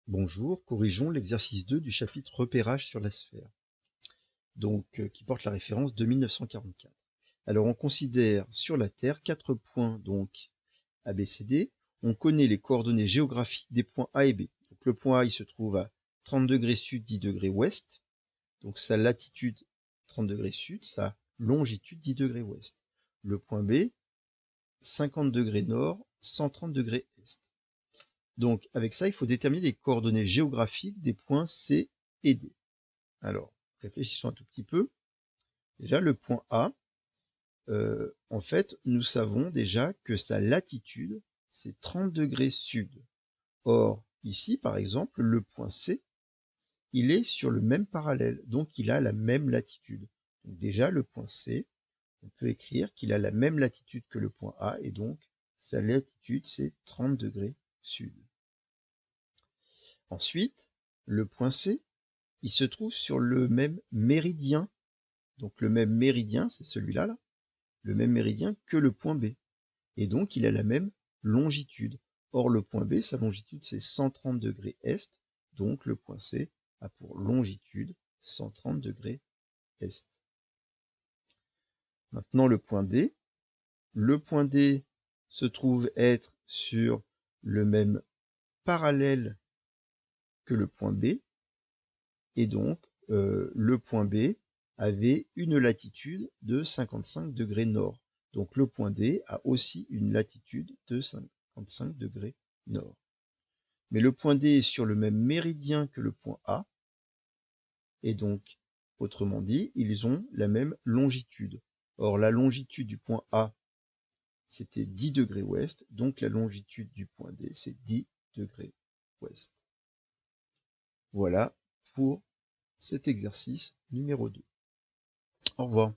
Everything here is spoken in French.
Bonjour, corrigeons l'exercice 2 du chapitre repérage sur la sphère, qui porte la référence 2944. Alors on considère sur la Terre 4 points A, B, C, D. On connaît les coordonnées géographiques des points A et B. Donc le point A il se trouve à 30 degrés sud, 10 degrés ouest. Donc sa latitude 30 degrés sud, sa longitude 10 degrés ouest. Le point B, 50 degrés nord, 130 degrés est. Donc, avec ça, il faut déterminer les coordonnées géographiques des points C et D. Alors, réfléchissons un tout petit peu. Déjà, le point A, en fait, nous savons déjà que sa latitude, c'est 30 degrés sud. Or, ici, par exemple, le point C, il est sur le même parallèle, donc il a la même latitude. Donc déjà, le point C, on peut écrire qu'il a la même latitude que le point A, et donc sa latitude, c'est 30 degrés sud. Ensuite, le point C, il se trouve sur le même méridien. Donc le même méridien, c'est celui-là, là, le même méridien que le point B. Et donc il a la même longitude. Or le point B, sa longitude c'est 130 degrés est, donc le point C a pour longitude 130 degrés est. Maintenant le point D. Le point D se trouve être sur le même parallèle que le point B, et donc le point B avait une latitude de 55 degrés nord. Donc le point D a aussi une latitude de 55 degrés nord. Mais le point D est sur le même méridien que le point A, et donc, autrement dit, ils ont la même longitude. Or, la longitude du point A, c'était 10 degrés ouest, donc la longitude du point D, c'est 10 degrés ouest. Voilà pour cet exercice numéro 2. Au revoir.